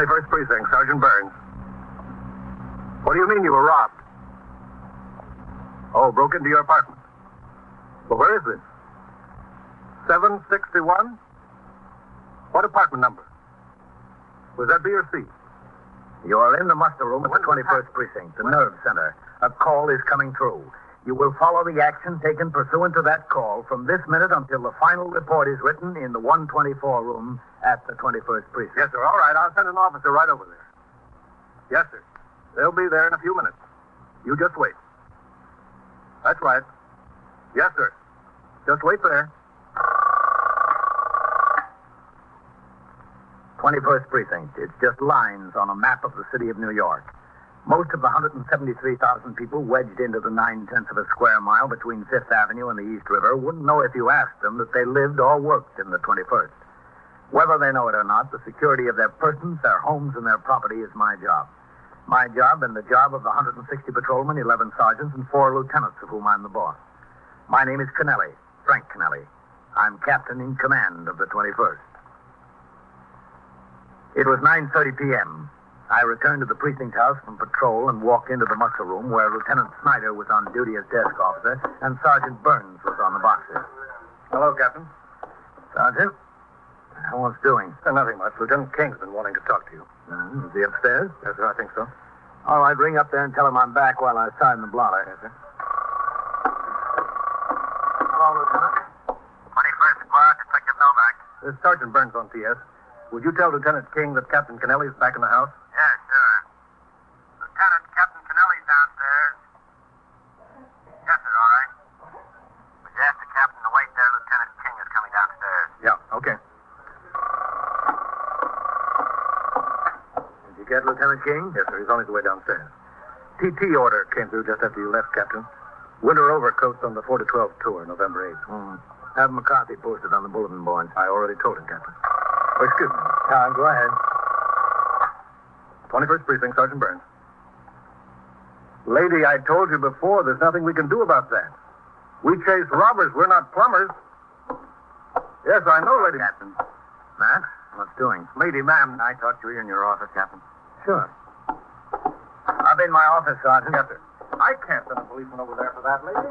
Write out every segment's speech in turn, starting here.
21st Precinct, Sergeant Burns. What do you mean you were robbed? Oh, broke into your apartment. Well, where is this? 761? What apartment number? Was that B or C? You are in the muster room at the 21st Precinct, the nerve center. A call is coming through. You will follow the action taken pursuant to that call from this minute until the final report is written in the 124 room at the 21st Precinct. Yes, sir. All right, I'll send an officer right over there. Yes, sir. They'll be there in a few minutes. You just wait. That's right. Yes, sir. Just wait there. 21st Precinct. It's just lines on a map of the city of New York. Most of the 173,000 people wedged into the 9/10 of a square mile between Fifth Avenue and the East River wouldn't know if you asked them that they lived or worked in the 21st. Whether they know it or not, the security of their persons, their homes, and their property is my job. My job and the job of the 160 patrolmen, 11 sergeants, and 4 lieutenants of whom I'm the boss. My name is Kennelly, Frank Kennelly. I'm captain in command of the 21st. It was 9:30 p.m. I returned to the precinct house from patrol and walked into the muster room where Lieutenant Snyder was on duty as desk officer and Sergeant Burns was on the boxes. Hello, Captain. Sergeant, what's doing? Nothing much. Lieutenant King's been wanting to talk to you. Is he upstairs? Yes, sir, I think so. All right, ring up there and tell him I'm back while I sign the blotter. Yes, sir. Hello, Lieutenant. 21st Squad, Detective Novak. This is Sergeant Burns on TS. Would you tell Lieutenant King that Captain Kennelly is back in the house? Yeah, sure. Lieutenant, Captain Kennelly's downstairs. Yes, sir, all right. Would you ask the captain to wait there? Lieutenant King is coming downstairs. Yeah, okay. Did you get Lieutenant King? Yes, sir, he's on his way downstairs. TT order came through just after you left, Captain. Winter overcoats on the 4 to 12 tour, November 8th. Have McCarthy posted on the bulletin board. I already told him, Captain. Oh, excuse me. Go ahead. 21st Precinct, Sergeant Burns. Lady, I told you before, there's nothing we can do about that. We chase robbers. We're not plumbers. Yes, I know, Lady. Captain. Matt, what's doing? Lady, ma'am. I talk to you in your office, Captain. Sure. I'll be in my office, Sergeant. Yes, sir. I can't send a policeman over there for that, lady.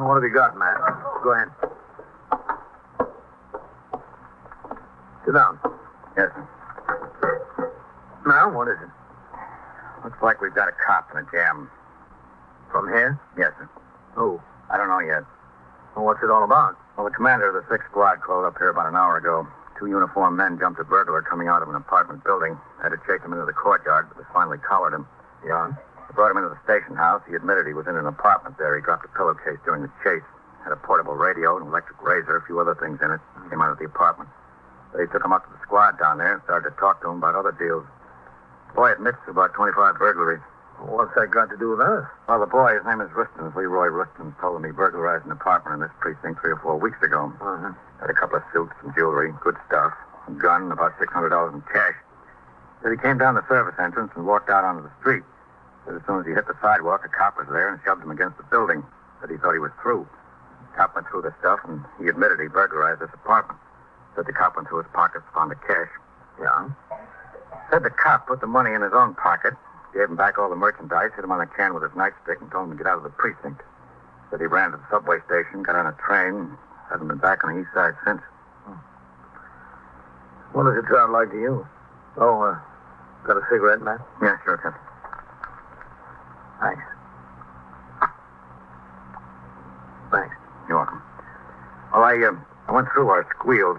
What have you got, Matt? Go ahead. Sit down. Yes, sir. Now, what is it? Looks like we've got a cop in a jam. From here? Yes, sir. Who? I don't know yet. Well, what's it all about? Well, the commander of the 6th Squad called up here about an hour ago. 2 uniformed men jumped a burglar coming out of an apartment building. Had to chase him into the courtyard, but they finally collared him. Yeah? They brought him into the station house. He admitted he was in an apartment there. He dropped a pillowcase during the chase. Had a portable radio, an electric razor, a few other things in it. Came out of the apartment. They took him up to the squad down there and started to talk to him about other deals. The boy admits to about 25 burglaries. What's that got to do with us? Well, the boy, his name is Ristons, Leroy Ristons, told him he burglarized an apartment in this precinct 3 or 4 weeks ago. Uh-huh. Had a couple of suits, some jewelry, good stuff, a gun, and about $600 in cash. Said he came down the service entrance and walked out onto the street. Said as soon as he hit the sidewalk, a cop was there and shoved him against the building. Said he thought he was through. The cop went through the stuff, and he admitted he burglarized this apartment. Said the cop went through his pockets, found the cash. Yeah? Said the cop put the money in his own pocket, gave him back all the merchandise, hit him on the can with his nightstick, and told him to get out of the precinct. Said he ran to the subway station, got on a train, hasn't been back on the east side since. What does it sound like to you? Oh, got a cigarette, Matt? Yeah, sure, Captain. Thanks. Thanks. You're welcome. Well, I went through our squeals.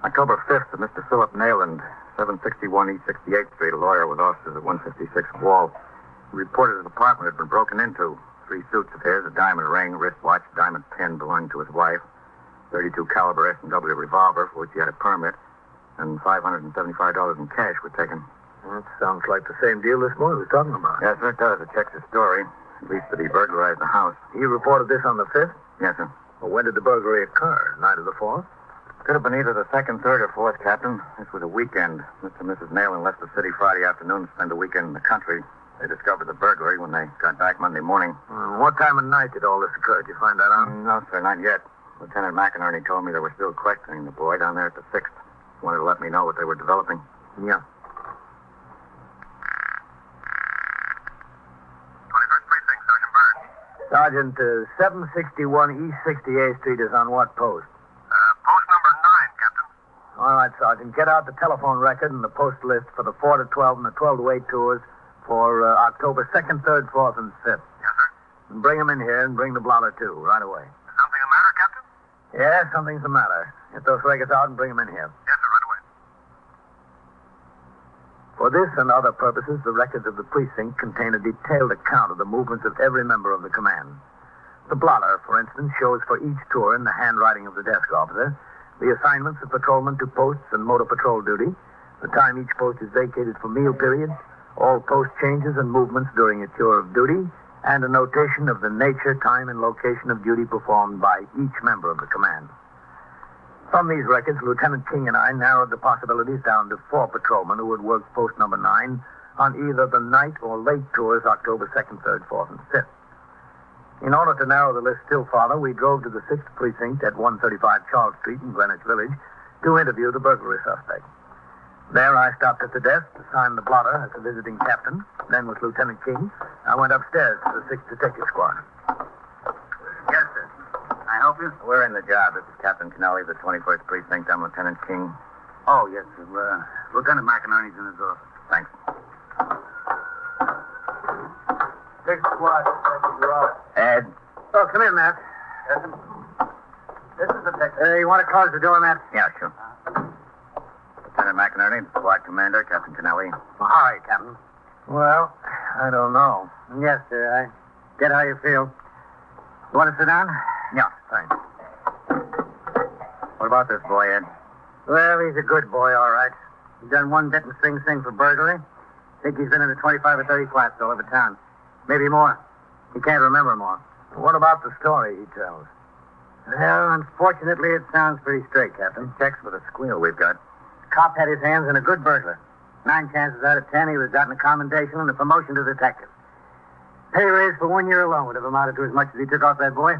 October 5th, Mr. Philip Nayland, 761 East 68th Street, a lawyer with offices at 156 Wall. He reported his apartment had been broken into. 3 suits of his, a diamond ring, wristwatch, diamond pin belonging to his wife, .32 caliber S&W revolver, for which he had a permit, and $575 in cash were taken. That sounds like the same deal this boy was talking about. Yes, sir, it does. It checks his story. At least that he burglarized the house. He reported this on the 5th? Yes, sir. Well, when did the burglary occur? Night of the 4th? Could have been either the 2nd, 3rd, or 4th, Captain. This was a weekend. Mr. and Mrs. Nayland left the city Friday afternoon to spend a weekend in the country. They discovered the burglary when they got back Monday morning. What time of night did all this occur? Did you find that out? No, sir, not yet. Lieutenant McInerney told me they were still questioning the boy down there at the 6th. Wanted to let me know what they were developing. Yeah. Sergeant, 761 East 68th Street is on what post? Post number 9, Captain. All right, Sergeant. Get out the telephone record and the post list for the 4 to 12 and the 12 to 8 tours for October 2nd, 3rd, 4th, and 5th. Yes, sir. And bring them in here and bring the blotter, too, right away. Something the matter, Captain? Yeah, something's the matter. Get those records out and bring them in here. Yes, sir, right away. For this and other purposes, the records of the precinct contain a detailed account of the movements of every member of the command. The blotter, for instance, shows for each tour in the handwriting of the desk officer the assignments of patrolmen to posts and motor patrol duty, the time each post is vacated for meal periods, all post changes and movements during a tour of duty, and a notation of the nature, time, and location of duty performed by each member of the command. From these records, Lieutenant King and I narrowed the possibilities down to 4 patrolmen who would work post number 9 on either the night or late tours October 2nd, 3rd, 4th, and 5th. In order to narrow the list still farther, we drove to the 6th Precinct at 135 Charles Street in Greenwich Village to interview the burglary suspect. There I stopped at the desk to sign the blotter as a visiting captain. Then with Lieutenant King, I went upstairs to the 6th Detective Squad. Yes, sir. I help you? We're in the job. This is Captain Kennelly of the 21st Precinct. I'm Lieutenant King. Oh, yes, sir. Lieutenant McInerney's in his office. Thanks. 6th Squad, you're out. Ed. Oh, come in, Matt. Yes, sir. This is the detective. You want to close the door, Matt? Yeah, sure. Lieutenant McInerney, the squad commander, Captain Kennelly. All right, Captain. Well, I don't know. Yes, sir. I get how you feel. You want to sit down? Yeah, thanks. What about this boy, Ed? Well, he's a good boy, all right. He's done one bit in Sing Sing for burglary. Think he's been in the 25 or 30 flats all over town. Maybe more. He can't remember more. What about the story he tells? Well, unfortunately, it sounds pretty straight, Captain. Checks with a squeal we've got. Cop had his hands in a good burglar. 9 chances out of 10 he would have gotten a commendation and a promotion to detective. Pay raise for 1 year alone would have amounted to as much as he took off that boy.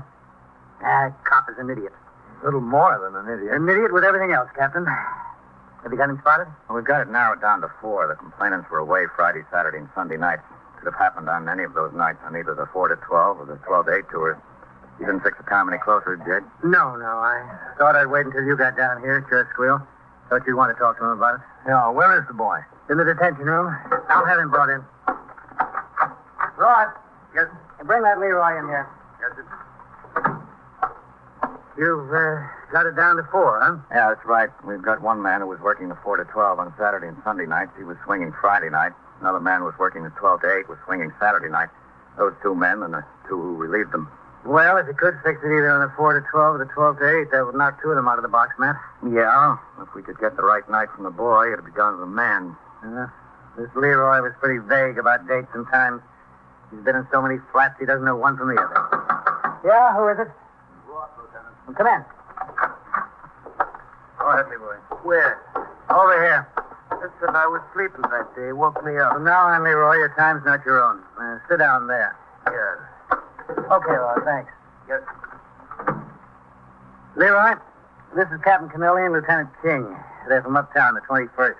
Cop is an idiot. A little more than an idiot. An idiot with everything else, Captain. Have you got him spotted? Well, we've got it narrowed down to 4. The complainants were away Friday, Saturday, and Sunday nights. Could have happened on any of those nights on either the 4 to 12 or the 12 to 8 tours. You didn't fix the time any closer, did you? No. I thought I'd wait until you got down here, Sheriff Squeal. Thought you'd want to talk to him about it. Yeah, where is the boy? In the detention room. I'll have him brought in. Roy. Yes. Bring that Leroy in here. Yes, sir. You've got it down to 4, huh? Yeah, that's right. We've got one man who was working the 4 to 12 on Saturday and Sunday nights. He was swinging Friday night. Another man was working the 12 to 8, was swinging Saturday night. Those 2 men and the 2 who relieved them. Well, if you could fix it either on the 4 to 12 or the 12 to 8, that would knock 2 of them out of the box, Matt. Yeah, if we could get the right night from the boy, it'd be down to the man. This Leroy was pretty vague about dates and times. He's been in so many flats, he doesn't know one from the other. Yeah, who is it? What, Lieutenant? Well, come in. Go ahead, Leroy. Where? Over here. Listen, I was sleeping that day. He woke me up. From now on, Leroy, your time's not your own. Sit down there. Yes. Okay, Leroy, thanks. Yes. Leroy, this is Captain Kennelly and Lieutenant King. They're from uptown, the 21st.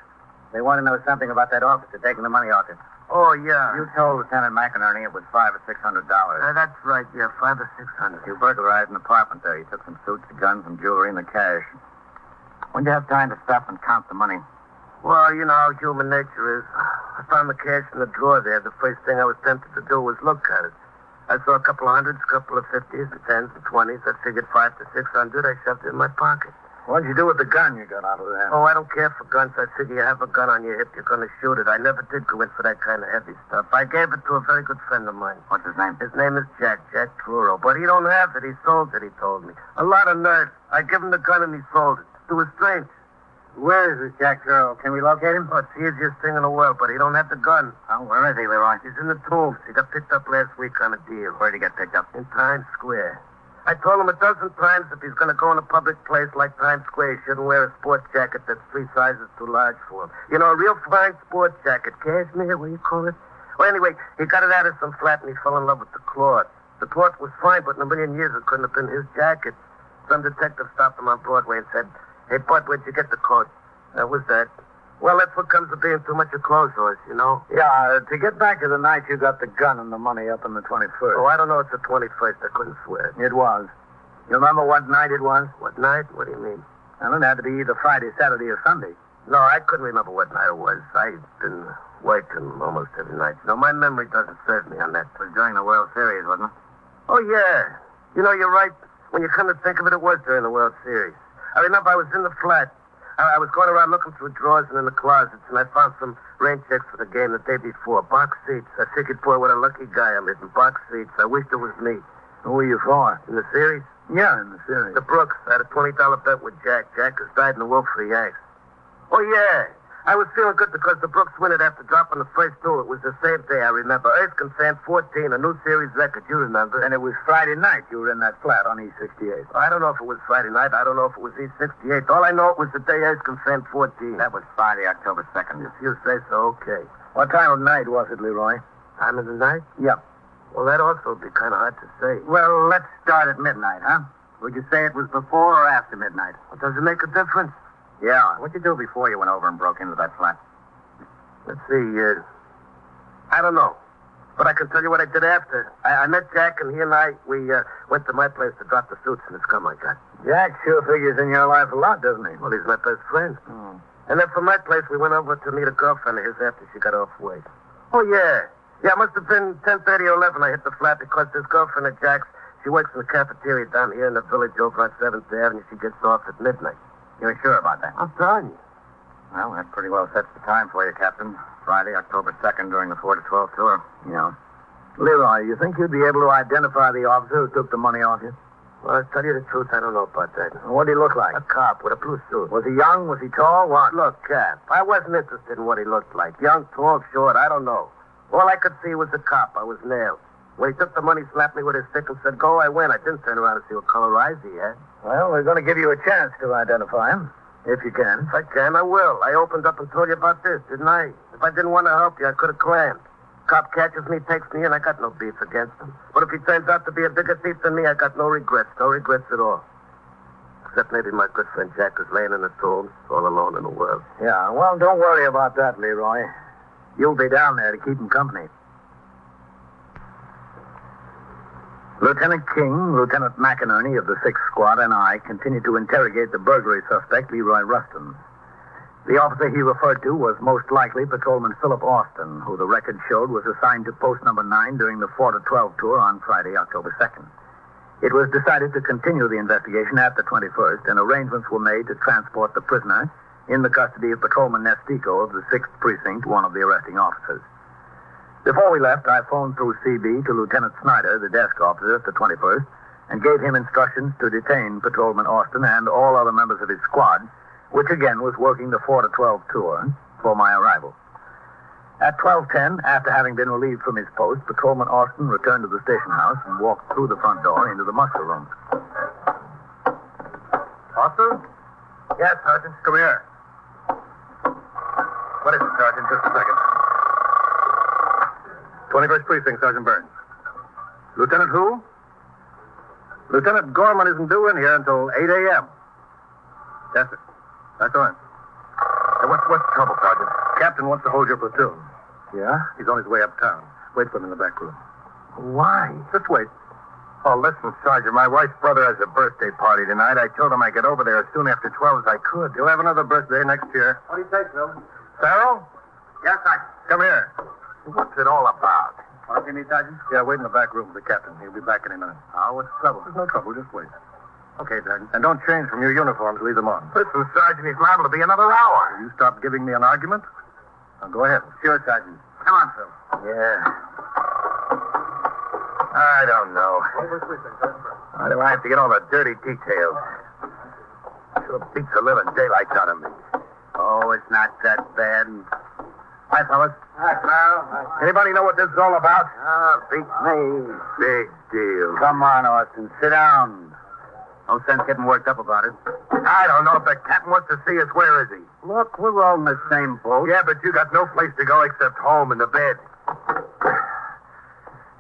They want to know something about that officer taking the money off him. Oh, yeah. You told Lieutenant McInerney it was $500 or $600. That's right, yeah, 500 or 600. You burglarized an apartment there. You took some suits, the guns, some jewelry, and the cash. When'd you have time to stop and count the money? Well, you know how human nature is. I found the cash in the drawer there. The first thing I was tempted to do was look at it. I saw a couple of hundreds, a couple of 50s, and 10s, and 20s. I figured 500 to 600. I shoved it in my pocket. What'd you do with the gun you got out of there? Oh, I don't care for guns. I figure you have a gun on your hip, you're going to shoot it. I never did go in for that kind of heavy stuff. I gave it to a very good friend of mine. What's his name? His name is Jack Truro. But he don't have it. He sold it, he told me. A lot of nerve. I give him the gun and he sold it. To a stranger. Where is this Jack Truro? Can we locate him? Oh, it's the easiest thing in the world, but he don't have the gun. Oh, where is he, Leroy? He's in the tombs. He got picked up last week on a deal. Where'd he get picked up? In Times Square. I told him a dozen times if he's going to go in a public place like Times Square, he shouldn't wear a sports jacket that's 3 sizes too large for him. You know, a real fine sports jacket. Cashmere, what do you call it? Well, anyway, he got it out of some flat and he fell in love with the cloth. The cloth was fine, but in a million years it couldn't have been his jacket. Some detective stopped him on Broadway and said, "Hey, Bud, where'd you get the coat?" That was that. Well, that's what comes to being too much a clothes horse, you know? Yeah, to get back to the night you got the gun and the money up on the 21st. Oh, I don't know. It's the 21st. I couldn't swear. It was. You remember what night it was? What night? What do you mean? Well, it had to be either Friday, Saturday, or Sunday. No, I couldn't remember what night it was. I've been working almost every night. No, my memory doesn't serve me on that. It was during the World Series, wasn't it? Oh, yeah. You know, you're right. When you come to think of it, it was during the World Series. I remember I was in the flat. I was going around looking through drawers and in the closets, and I found some rain checks for the game the day before. Box seats. I figured, boy, what a lucky guy I'm in. Box seats. I wished it was me. Who were you for? In the series? Yeah, in the series. The Brooks. I had a $20 bet with Jack. Jack has died in the Wolf for the Yanks. Oh, yeah. I was feeling good because the Brooks win it after dropping the first two. It was the same day, I remember. Erskine Fan 14, a new series record, you remember. And it was Friday night you were in that flat on E68. I don't know if it was Friday night. I don't know if it was E68. All I know it was the day Erskine Fan 14. That was Friday, October 2nd. If you say so, okay. What time of night was it, Leroy? Time of the night? Yep. Well, that also would be kind of hard to say. Well, let's start at midnight, huh? Would you say it was before or after midnight? Well, does it make a difference? Yeah. What'd you do before you went over and broke into that flat? Let's see, I don't know. But I can tell you what I did after. I met Jack, and he and I, we went to my place to drop the suits in the scum I got. Jack sure figures in your life a lot, doesn't he? Well, he's my best friend. Hmm. And then from my place, we went over to meet a girlfriend of his after she got off work. Oh, yeah. Yeah, it must have been 10:30 or 11 I hit the flat because this girlfriend of Jack's, she works in the cafeteria down here in the village over on 7th Avenue. She gets off at midnight. You're sure about that? I'm telling you. Well, that pretty well sets the time for you, Captain. Friday, October 2nd, during the 4 to 12 tour. Yeah. Leroy, you think you'd be able to identify the officer who took the money off you? Well, to tell you the truth, I don't know about that. What did he look like? A cop with a blue suit. Was he young? Was he tall? What? Look, Cap, I wasn't interested in what he looked like. Young, tall, short, I don't know. All I could see was a cop. I was nailed. When he took the money, slapped me with his stick and said, go, I went. I didn't turn around to see what color eyes he had. Well, we're going to give you a chance to identify him, if you can. If I can, I will. I opened up and told you about this, didn't I? If I didn't want to help you, I could have clammed. Cop catches me, takes me in. I got no beef against him. But if he turns out to be a bigger thief than me, I got no regrets. No regrets at all. Except maybe my good friend Jack is laying in the tomb, all alone in the world. Yeah, well, don't worry about that, Leroy. You'll be down there to keep him company. Lieutenant King, Lieutenant McInerney of the 6th Squad, and I continued to interrogate the burglary suspect, Leroy Rustin. The officer he referred to was most likely Patrolman Philip Austin, who the record showed was assigned to post number 9 during the 4 to 12 tour on Friday, October 2nd. It was decided to continue the investigation at the 21st, and arrangements were made to transport the prisoner in the custody of Patrolman Nestico of the 6th Precinct, one of the arresting officers. Before we left, I phoned through CB to Lieutenant Snyder, the desk officer at the 21st, and gave him instructions to detain Patrolman Austin and all other members of his squad, which again was working the 4 to 12 tour, for my arrival. At 12:10, after having been relieved from his post, Patrolman Austin returned to the station house and walked through the front door into the muster room. Austin? Yes, Sergeant. Come here. What is it, Sergeant? Just a second. 21st Precinct, Sergeant Burns. Lieutenant who? Lieutenant Gorman isn't due in here until 8 a.m. Yes, sir. That's all right. Hey, what's the trouble, Sergeant? Captain wants to hold your platoon. Yeah? He's on his way uptown. Wait for him in the back room. Why? Just wait. Oh, listen, Sergeant, my wife's brother has a birthday party tonight. I told him I'd get over there as soon after 12 as I could. He'll have another birthday next year. What do you say, Phil? Farrell? Yes, Sergeant. Come here. What's it all about? What do you need, Sergeant? Yeah, wait in the back room with the captain. He'll be back any minute. Oh, what's the trouble? There's no trouble. Just wait. Okay, Sergeant. And don't change from your uniforms. Leave them on. Listen, Sergeant, he's liable to be another hour. You stop giving me an argument? Now, go ahead. Sure, Sergeant. Come on, Phil. Yeah. I don't know. Why do I have to get all the dirty details? Sure beats the living daylights out of me. Oh, it's not that bad. Hi, fellas. Hi, Carl. Anybody know what this is all about? Oh, beats me. Big deal. Come on, Austin. Sit down. No sense getting worked up about it. I don't know if the captain wants to see us. Where is he? Look, we're all in the same boat. Yeah, but you got no place to go except home and to bed.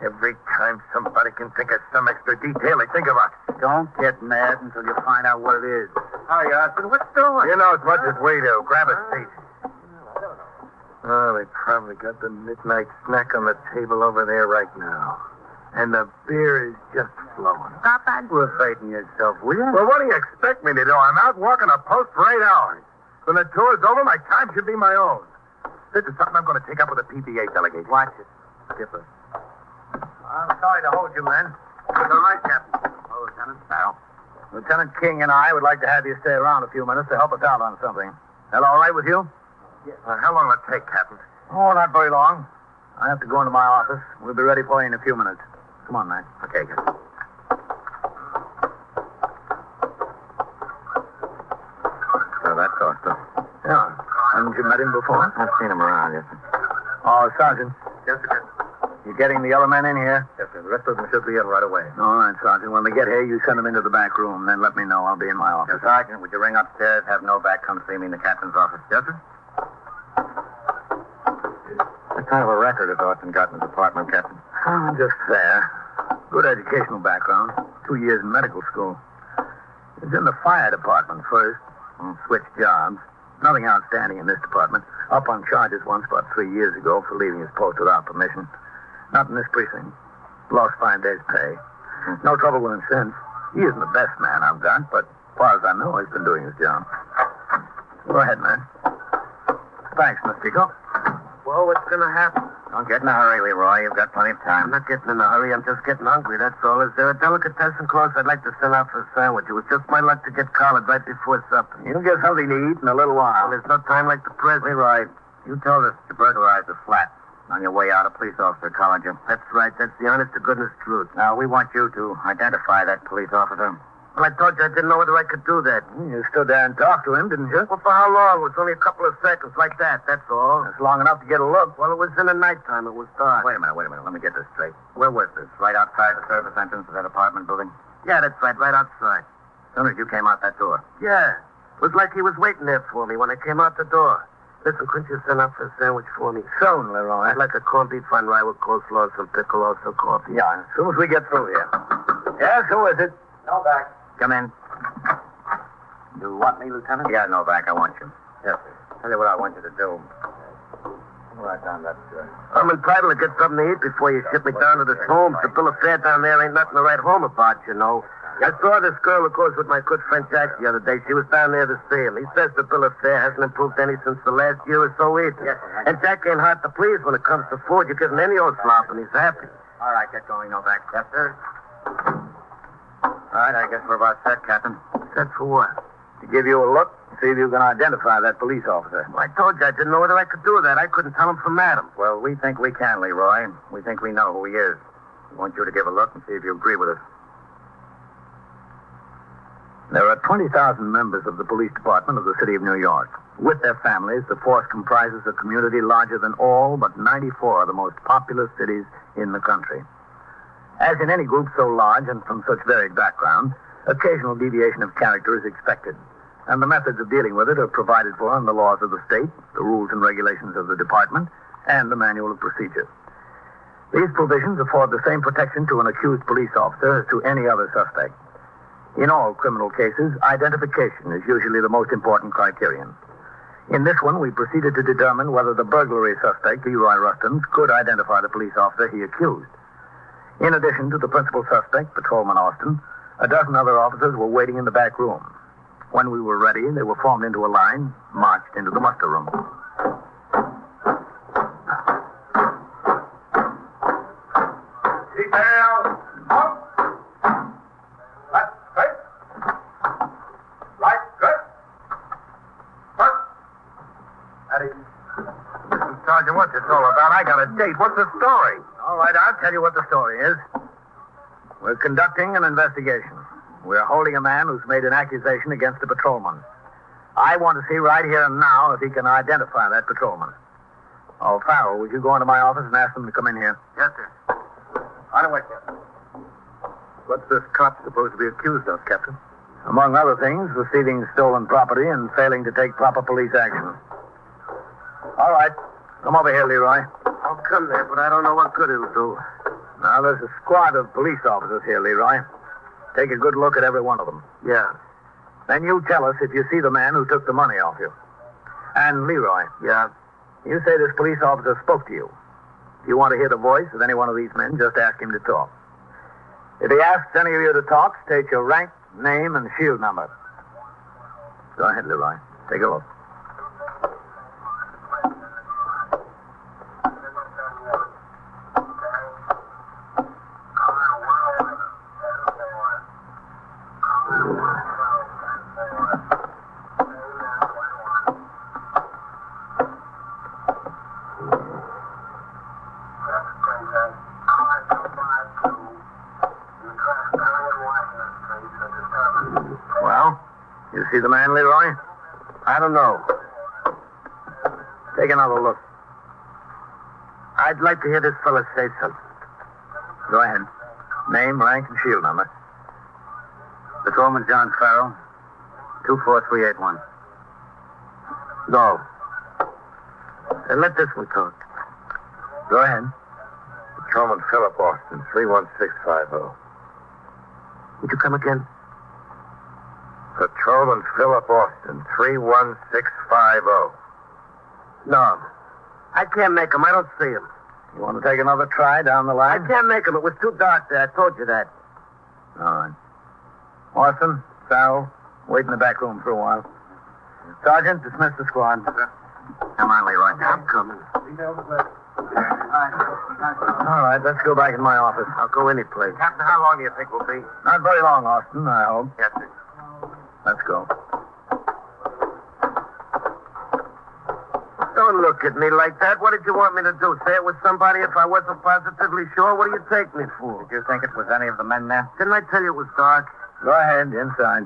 Every time somebody can think of some extra detail, they think of us. Don't get mad until you find out what it is. Hi, Austin. What's doing? You know as much as we do. Grab a seat. Oh, they probably got the midnight snack on the table over there right now. And the beer is just flowing. Stop aggravating yourself, will you? Well, what do you expect me to do? I'm out walking a post for 8 hours. When the tour's over, my time should be my own. This is something I'm going to take up with the PBA delegate. Watch it. Skipper. I'm sorry to hold you, men. It's all right, Captain. Oh, Lieutenant. Now. Lieutenant King and I would like to have you stay around a few minutes to help us out on something. That all right with you? Yes. How long will it take, Captain? Oh, not very long. I have to go into my office. We'll be ready for you in a few minutes. Come on, man. Okay, Captain. So that's Costa. Yeah. Haven't you met him before? I've seen him around, yes, sir. Oh, Sergeant. Yes, sir. You getting the other men in here? Yes, sir. The rest of them should be in right away. All right, Sergeant. When they get here, you send them into the back room. Then let me know. I'll be in my office. Sergeant, would you ring upstairs, have Novak come see me in the captain's office? Yes, sir. What kind of a record has Austin got in the department, Captain? Oh, just fair. Good educational background. 2 years in medical school. He was in the fire department first. Switched jobs. Nothing outstanding in this department. Up on charges once about 3 years ago for leaving his post without permission. Not in this precinct. Lost 5 days' pay. No trouble with him since. He isn't the best man I've got, but as far as I know, he's been doing his job. Go ahead, man. Thanks, Mr. Pico. Well, what's going to happen? Don't get in a hurry, Leroy. You've got plenty of I'm time. not getting in a hurry. I'm just getting hungry, that's all. Is there a delicatessen close? I'd like to send out for a sandwich. It was just my luck to get collared right before supper. You'll get something to eat in a little Well, while. there's no time like the present. Leroy, you told us you burglarized the flat. On your way out, a police officer collared you. That's right. That's the honest-to-goodness truth. Now, we want you to identify that police officer. Well, I told you I didn't know whether I could do that. You stood there and talked to him, didn't you? Well, for how long? It was only a couple of seconds like that, that's all. That's long enough to get a look. Well, it was in the nighttime. It was dark. Wait a minute. Let me get this straight. Where was this? Right outside the service entrance of that apartment building? Yeah, that's right. Right outside. As soon as you came out that door. Yeah. It was like he was waiting there for me when I came out the door. Listen, couldn't you send out for a sandwich for me? Soon, Leroy. I'd like a corned beef on rye with coleslaw, some piccolo, some coffee. Yeah, as soon as we get through here. Yes, who is it? Novak. Come in. You want me, Lieutenant? Yeah, Novak, I want you. Yes. Tell you what I want you to do. Write down that, I'm entitled to get something to eat before you ship me down to this home. The bill of fare down there ain't nothing to write home about, you know. I saw this girl who goes with my good friend Jack the other day. She was down there to see him. He says the bill of fare hasn't improved any since the last year or so either. Yes, and Jack ain't hard to please when it comes to food. You give him any old slop and he's happy. All right, get going, Novak. Yes, sir. All right, I guess we're about set, Captain. Set for what? To give you a look, see if you can identify that police officer. Well, I told you I didn't know whether I could do that. I couldn't tell him from Adam. Well, we think we can, Leroy. We think we know who he is. We want you to give a look and see if you agree with us. There are 20,000 members of the police department of the city of New York. With their families, the force comprises a community larger than all but 94 of the most populous cities in the country. As in any group so large and from such varied background, occasional deviation of character is expected, and the methods of dealing with it are provided for in the laws of the state, the rules and regulations of the department, and the manual of procedure. These provisions afford the same protection to an accused police officer as to any other suspect. In all criminal cases, identification is usually the most important criterion. In this one, we proceeded to determine whether the burglary suspect, Leroy Rustins, could identify the police officer he accused. In addition to the principal suspect, Patrolman Austin, a dozen other officers were waiting in the back room. When we were ready, they were formed into a line, marched into the muster room. Detail. Up. Left. Straight. Right. Good. First. Ready. Sergeant, what's this all about? I got a date. What's the story? All right, I'll tell you what the story is. We're conducting an investigation. We're holding a man who's made an accusation against a patrolman. I want to see right here and now if he can identify that patrolman. Oh, Farrell, would you go into my office and ask them to come in here? Yes, sir. On away, Captain. What's this cop supposed to be accused of, Captain? Among other things, receiving stolen property and failing to take proper police action. All right. Come over here, Leroy. I'll come there, but I don't know what good it'll do. Now, there's a squad of police officers here, Leroy. Take a good look at every one of them. Yeah. Then you tell us if you see the man who took the money off you. And Leroy, Yeah. You say this police officer spoke to you. If you want to hear the voice of any one of these men, just ask him to talk. If he asks any of you to talk, state your rank, name, and shield number. Go ahead, Leroy. Take a look. Well, you see the man, Leroy? I don't know. Take another look. I'd like to hear this fella say something. Go ahead. Name, rank, and shield number. Patrolman John Farrell, 24381. No. Let this one talk. Go ahead. Patrolman Philip Austin, 31650. Would you come again? Patrolman Philip Austin, 31650. No. I can't make him. I don't see him. You want to take another try down the I line? can't make him. It was too dark there. I told you that. All right. Austin, Farrell, wait in the back room for a while. Sergeant, dismiss the squad. Come on, Leroy. I'm coming. All right, let's go back in my office. I'll go any place. Captain, how long do you think we'll be? Not very long, Austin, I hope. Yes, sir. Let's go. Don't look at me like that. What did you want me to do? Say it was somebody if I wasn't positively sure? What do you take me for? Did you think it was any of the men there? Didn't I tell you it was dark? Go ahead, inside.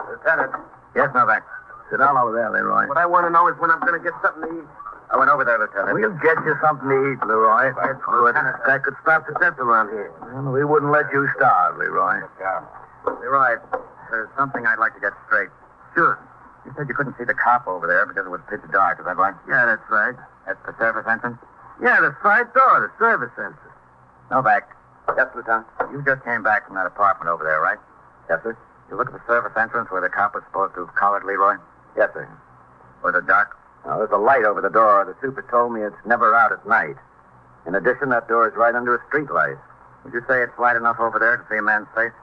Lieutenant. Yes, Novak. Sit down over there, Leroy. What I want to know is when I'm going to get something to eat. I went over there, Lieutenant. We'll get you something to eat, Leroy. That's good. I could starve to death around here. Well, we wouldn't let you starve, Leroy. Leroy, there's something I'd like to get straight. Sure. You said you couldn't see the cop over there because it was pitch dark. Is that right? Yeah, that's right. That's the service entrance? Yeah, the side door, the service entrance. Novak. Yes, Lieutenant. You just came back from that apartment over there, right? Yes, sir. You look at the service entrance where the cop was supposed to have collared Leroy? Yes, sir. Was it dark? Now, there's a light over the door. The super told me it's never out at night. In addition, that door is right under a street light. Would you say it's light enough over there to see a man's face?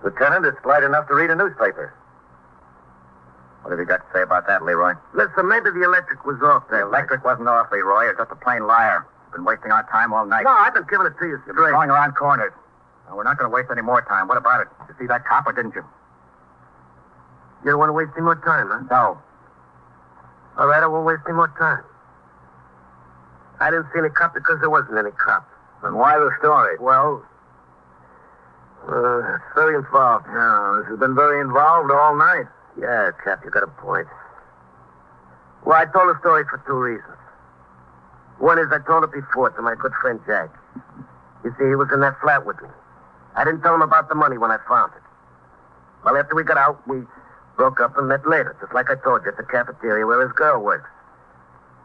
Lieutenant, it's light enough to read a newspaper. What have you got to say about that, Leroy? Listen, maybe the electric was off The there. electric wasn't off, Leroy. You're just a plain liar. You've been wasting our time all night. No, I've been giving it to you You've been straight. going around corners. Now, we're not going to waste any more time. What about it? Did you see that cop or didn't you? You don't want to waste any more time, huh? No. All right, I won't waste any more time. I didn't see any cop because there wasn't any cop. Then why the story? Well, it's very involved. No, this has been very involved all night. Yeah, Cap, you got a point. Well, I told the story for two reasons. One is I told it before to my good friend Jack. You see, he was in that flat with me. I didn't tell him about the money when I found it. Well, after we got out, we broke up and met later, just like I told you, at the cafeteria where his girl works.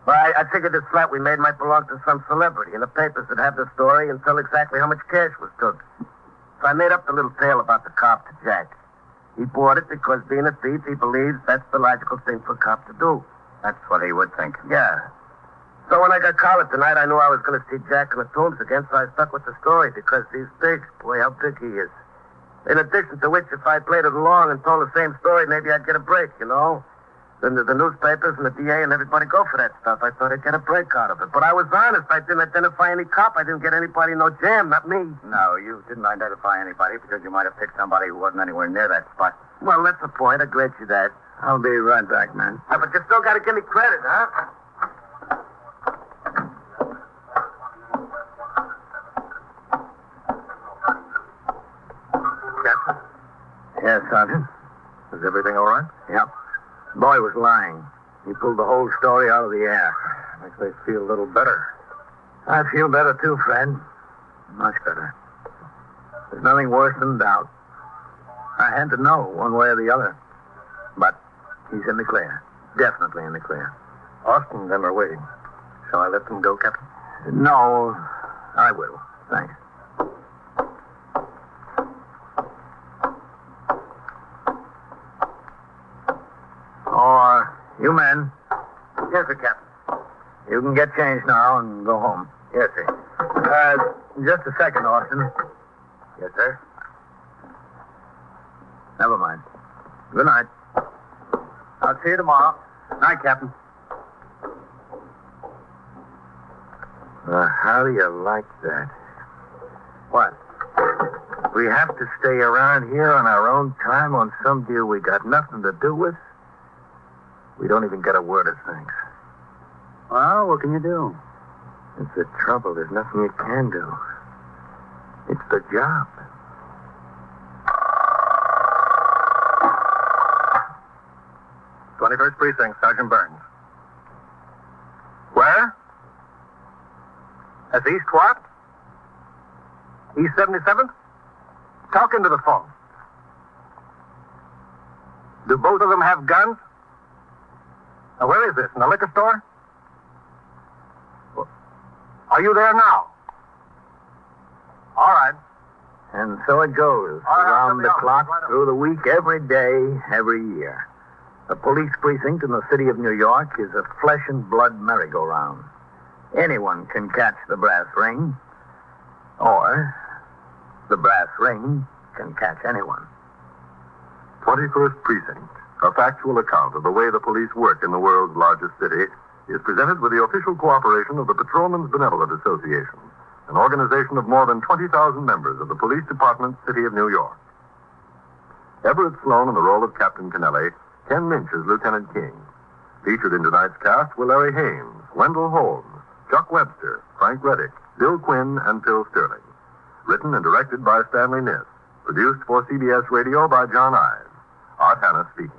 Well, I figured this flat we made might belong to some celebrity, and the papers would have the story and tell exactly how much cash was took. So I made up the little tale about the cop to Jack. He bought it because, being a thief, he believes that's the logical thing for a cop to do. That's what he would think. Yeah. So when I got collared tonight, I knew I was going to see Jack in the tombs again, so I stuck with the story because he's big. Boy, how big he is. In addition to which, if I played it along and told the same story, maybe I'd get a break, you know? Then the newspapers and the DA and everybody go for that stuff. I thought I'd get a break out of it. But I was honest. I didn't identify any cop. I didn't get anybody no jam, not me. No, you didn't identify anybody because you might have picked somebody who wasn't anywhere near that spot. Well, that's the point. I grant you that. I'll be right back, man. Yeah, but you still got to give me credit, huh? Captain? Yes, Sergeant. Is everything all right? Yep. Boy was lying. He pulled the whole story out of the air. Makes me feel a little better. I feel better too, Fred. Much better. There's nothing worse than doubt. I had to know one way or the other. But he's in the clear. Definitely in the clear. Austin and them are waiting. Shall I let them go, Captain? No, I will. Thanks. You men. Yes, sir, Captain. You can get changed now and go home. Yes, sir. Just a second, Austin. Yes, sir. Never mind. Good night. I'll see you tomorrow. Night, Captain. How do you like that? What? We have to stay around here on our own time on some deal we got nothing to do with. We don't even get a word of thanks. Well, what can you do? It's the trouble. There's nothing you can do. It's the job. '21st Precinct, Sergeant Burns. Where? That's East what? East 77th? Talk into the phone. Do both of them have guns? Now, where is this? In the liquor store? Are you there now? All right. And so it goes, All right, around the clock, right on. through the week, every day, every year. The police precinct in the city of New York is a flesh and blood merry-go-round. Anyone can catch the brass ring, or the brass ring can catch anyone. 21st Precinct, a factual account of the way the police work in the world's largest city, is presented with the official cooperation of the Patrolmen's Benevolent Association, an organization of more than 20,000 members of the Police Department, City of New York. Everett Sloan in the role of Captain Kennelly, Ken Minch as Lieutenant King. Featured in tonight's cast were Larry Haines, Wendell Holmes, Chuck Webster, Frank Reddick, Bill Quinn, and Phil Sterling. Written and directed by Stanley Niss. Produced for CBS Radio by John Ives. Art Hanna speaking.